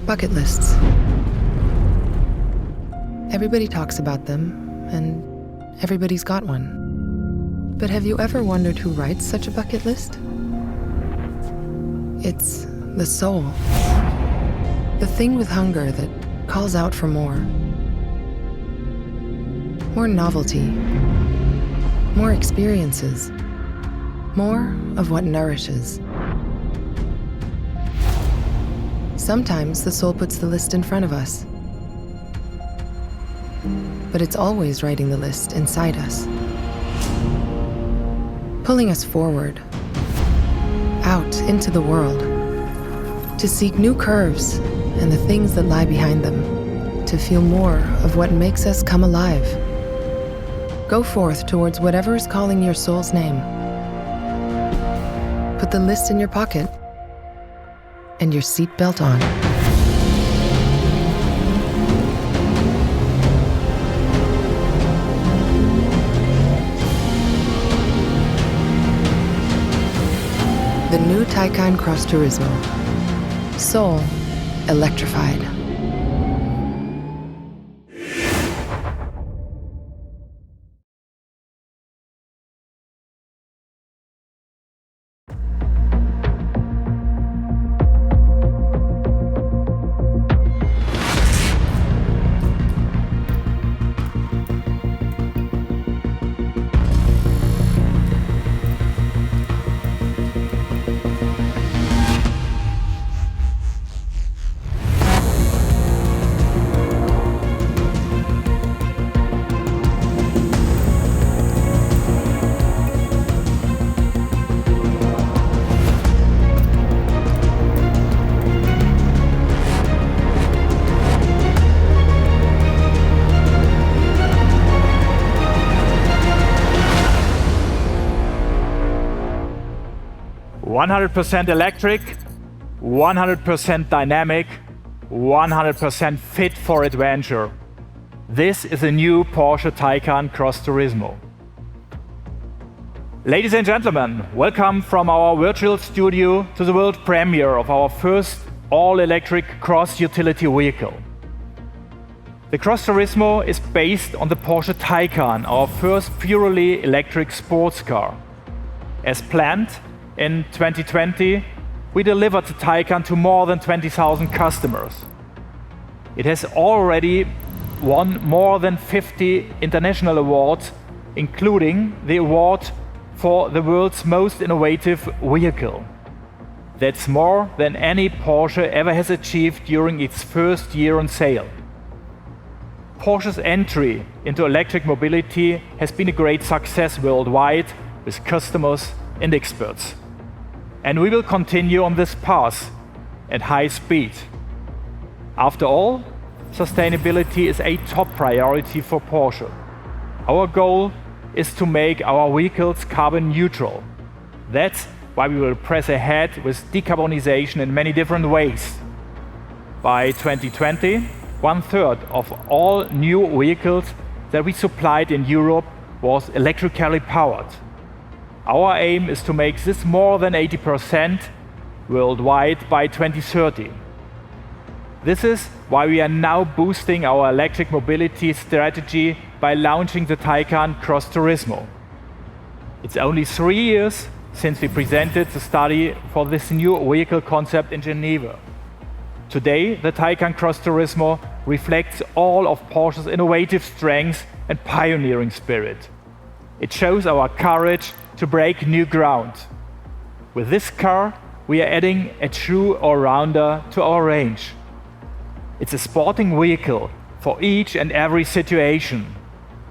Bucket lists. Everybody talks about them, and everybody's got one. But have you ever wondered who writes such a bucket list? It's the soul. The thing with hunger that calls out for more. More novelty. More experiences. More of what nourishes. Sometimes the soul puts the list in front of us. But it's always writing the list inside us. Pulling us forward, out into the world, to seek new curves and the things that lie behind them, to feel more of what makes us come alive. Go forth towards whatever is calling your soul's name. Put the list in your pocket and your seatbelt on. The new Taycan Cross Turismo. Soul electrified. "100% electric, 100% dynamic, 100% fit for adventure." This is a new Porsche Taycan Cross Turismo. Ladies and gentlemen, welcome from our virtual studio to the world premiere of our first all-electric cross utility vehicle. The Cross Turismo is based on the Porsche Taycan, our first purely electric sports car. As planned, in 2020, we delivered the Taycan to more than 20,000 customers. It has already won more than 50 international awards, including the award for the world's most innovative vehicle. That's more than any Porsche ever has achieved during its first year on sale. Porsche's entry into electric mobility has been a great success worldwide with customers and experts. And we will continue on this path at high speed. After all, sustainability is a top priority for Porsche. Our goal is to make our vehicles carbon neutral. That's why we will press ahead with decarbonization in many different ways. By 2020, 1/3 of all new vehicles that we supplied in Europe was electrically powered. Our aim is to make this more than 80% worldwide by 2030. This is why we are now boosting our electric mobility strategy by launching the Taycan Cross Turismo. It's only 3 years since we presented the study for this new vehicle concept in Geneva. Today, the Taycan Cross Turismo reflects all of Porsche's innovative strengths and pioneering spirit. It shows our courage to break new ground. With this car, we are adding a true all-rounder to our range. It's a sporting vehicle for each and every situation.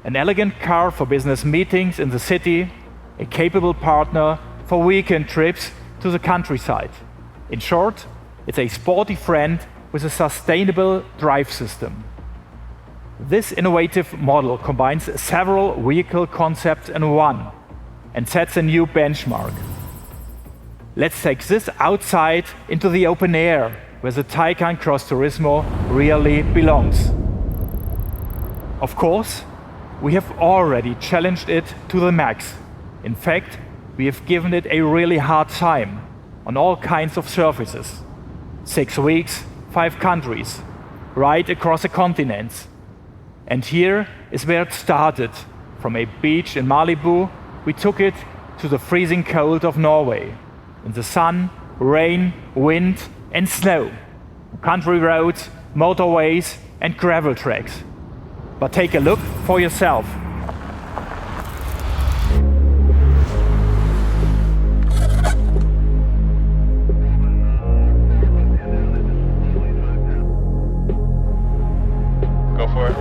An elegant car for business meetings in the city, a capable partner for weekend trips to the countryside. In short, it's a sporty friend with a sustainable drive system. This innovative model combines several vehicle concepts in one and sets a new benchmark. Let's take this outside into the open air, where the Taycan Cross Turismo really belongs. Of course, we have already challenged it to the max. In fact, we have given it a really hard time on all kinds of surfaces. 6 weeks 5 countries, right across the continents. And here is where it started. From a beach in Malibu, we took it to the freezing cold of Norway. In the sun, rain, wind and snow. Country roads, motorways and gravel tracks. But take a look for yourself. Go for it.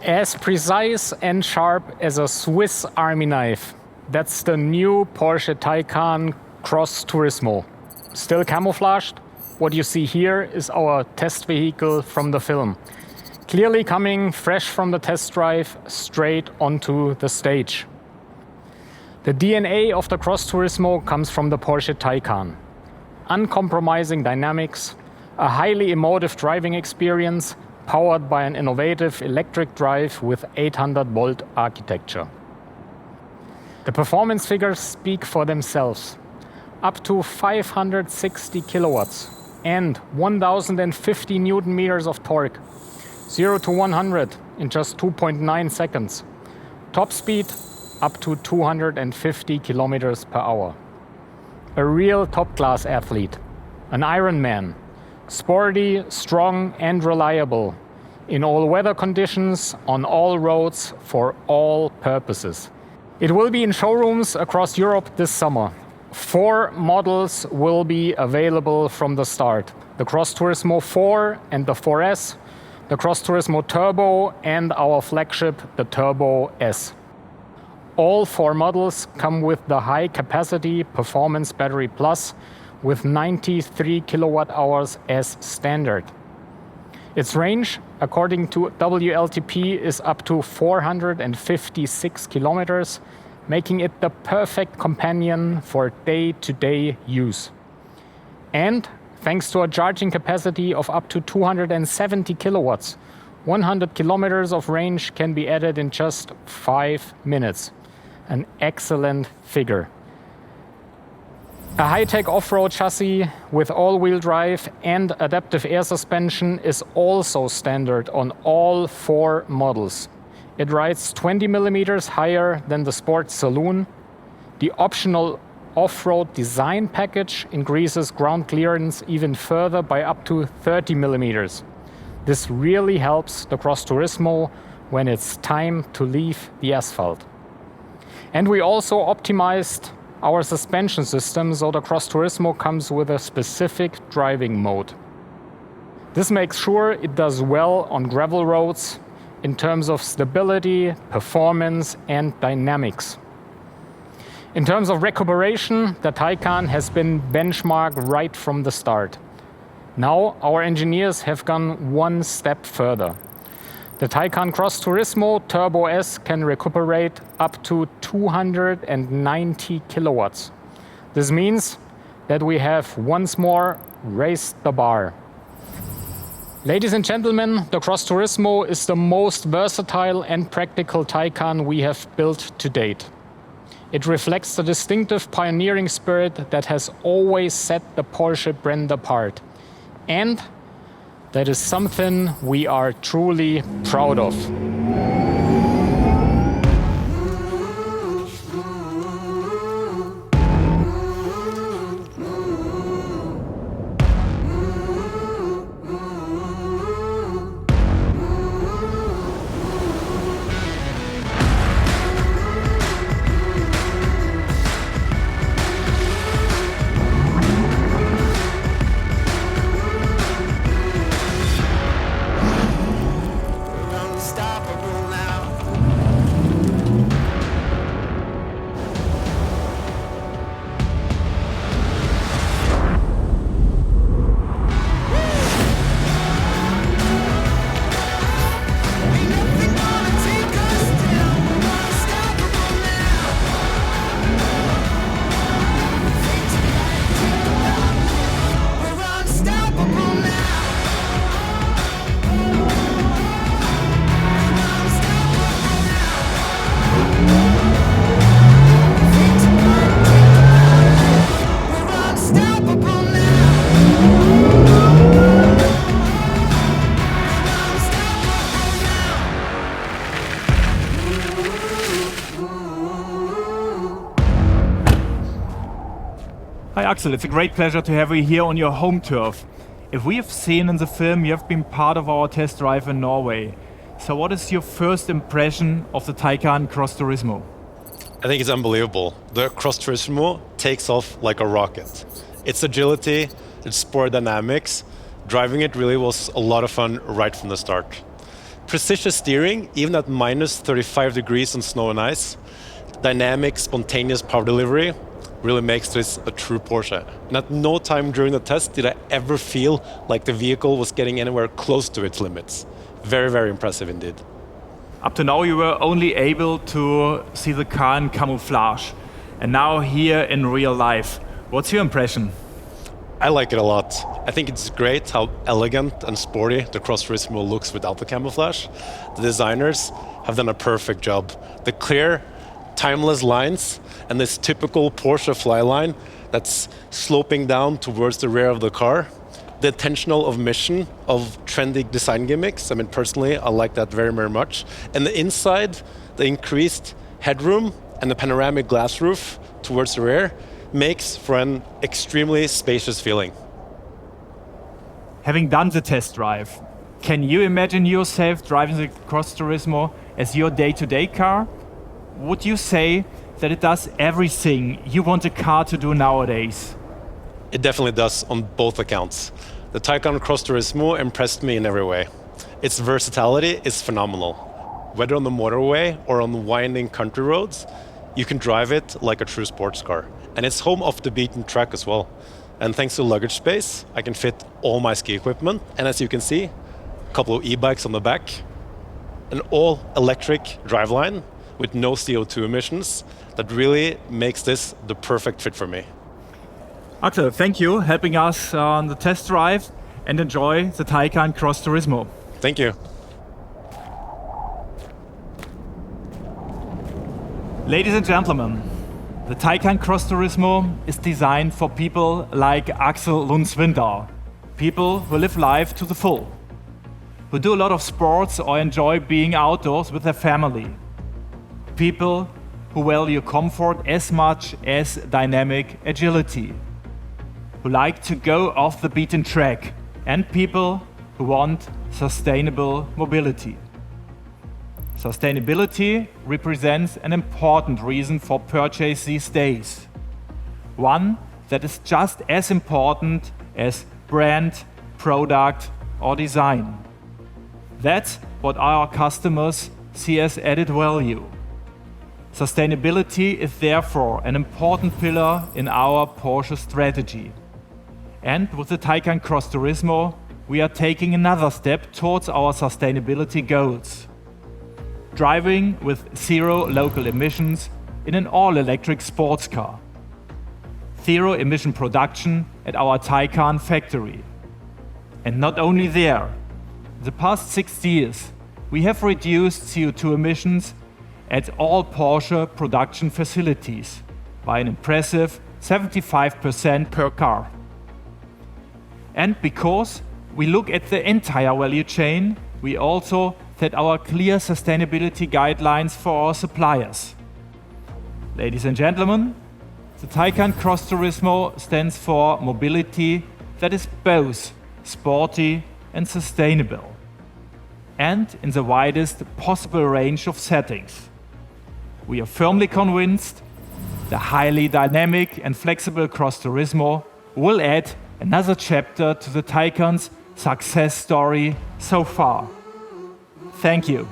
As precise and sharp as a Swiss Army knife. That's the new Porsche Taycan Cross Turismo. Still camouflaged? What you see here is our test vehicle from the film. Clearly coming fresh from the test drive straight onto the stage. The DNA of the Cross Turismo comes from the Porsche Taycan. Uncompromising dynamics, a highly emotive driving experience, powered by an innovative electric drive with 800-volt architecture. The performance figures speak for themselves. Up to 560 kilowatts and 1050 Newton meters of torque. 0 to 100 in just 2.9 seconds. Top speed up to 250 kilometers per hour. A real top-class athlete, an Ironman. Sporty, strong and reliable, in all weather conditions, on all roads, for all purposes. It will be in showrooms across Europe this summer. 4 models will be available from the start. The Cross Turismo 4 and the 4S, the Cross Turismo Turbo and our flagship, the Turbo S. All 4 models come with the high-capacity Performance Battery Plus with 93 kilowatt hours as standard. Its range, according to WLTP, is up to 456 kilometers, making it the perfect companion for day-to-day use. And thanks to a charging capacity of up to 270 kilowatts, 100 kilometers of range can be added in just 5 minutes. An excellent figure. A high-tech off-road chassis with all-wheel drive and adaptive air suspension is also standard on all 4 models. It rides 20 millimeters higher than the Sport Saloon. The optional off-road design package increases ground clearance even further by up to 30 millimeters. This really helps the Cross Turismo when it's time to leave the asphalt. And we also optimized our suspension system, so the Cross Turismo comes with a specific driving mode. This makes sure it does well on gravel roads in terms of stability, performance, and dynamics. In terms of recuperation, the Taycan has been benchmarked right from the start. Now our engineers have gone one step further. The Taycan Cross Turismo Turbo S can recuperate up to 290 kilowatts. This means that we have once more raised the bar. Ladies and gentlemen, the Cross Turismo is the most versatile and practical Taycan we have built to date. It reflects the distinctive pioneering spirit that has always set the Porsche brand apart. And that is something we are truly proud of. Hi Axel, it's a great pleasure to have you here on your home turf. If we have seen in the film, you have been part of our test drive in Norway. So what is your first impression of the Taycan Cross Turismo? I think it's unbelievable. The Cross Turismo takes off like a rocket. Its agility, its sport dynamics, driving it really was a lot of fun right from the start. Precision steering, even at minus 35 degrees on snow and ice. Dynamic, spontaneous power delivery really makes this a true Porsche. And at no time during the test did I ever feel like the vehicle was getting anywhere close to its limits. Very, very impressive indeed. Up to now you were only able to see the car in camouflage. And now here in real life. What's your impression? I like it a lot. I think it's great how elegant and sporty the Cross Turismo looks without the camouflage. The designers have done a perfect job. The clear, timeless lines and this typical Porsche fly line that's sloping down towards the rear of the car. The intentional omission of trendy design gimmicks. I mean, personally, I like that very, very much. And the inside, the increased headroom and the panoramic glass roof towards the rear makes for an extremely spacious feeling. Having done the test drive, can you imagine yourself driving the Cross Turismo as your day-to-day car? Would you say that it does everything you want a car to do nowadays? It definitely does on both accounts. The Taycan Cross Turismo impressed me in every way. Its versatility is phenomenal. Whether on the motorway or on winding country roads, you can drive it like a true sports car. And it's home off the beaten track as well. And thanks to luggage space, I can fit all my ski equipment. And as you can see, a couple of e-bikes on the back, an all-electric driveline with no CO2 emissions that really makes this the perfect fit for me. Axel, thank you helping us on the test drive and enjoy the Taycan Cross Turismo. Thank you. Ladies and gentlemen, the Taycan Cross Turismo is designed for people like Axel Lundsvindar, people who live life to the full, who do a lot of sports or enjoy being outdoors with their family, people who value comfort as much as dynamic agility, who like to go off the beaten track, and people who want sustainable mobility. Sustainability represents an important reason for purchase these days. One that is just as important as brand, product, or design. That's what our customers see as added value. Sustainability is therefore an important pillar in our Porsche strategy. And with the Taycan Cross Turismo, we are taking another step towards our sustainability goals. Driving with zero local emissions in an all-electric sports car. Zero-emission production at our Taycan factory. And not only there. In the past 6 years, we have reduced CO2 emissions at all Porsche production facilities by an impressive 75% per car. And because we look at the entire value chain, we also set our clear sustainability guidelines for our suppliers. Ladies and gentlemen, the Taycan Cross Turismo stands for mobility that is both sporty and sustainable, and in the widest possible range of settings. We are firmly convinced the highly dynamic and flexible Cross Turismo will add another chapter to the Taycan's success story so far. Thank you.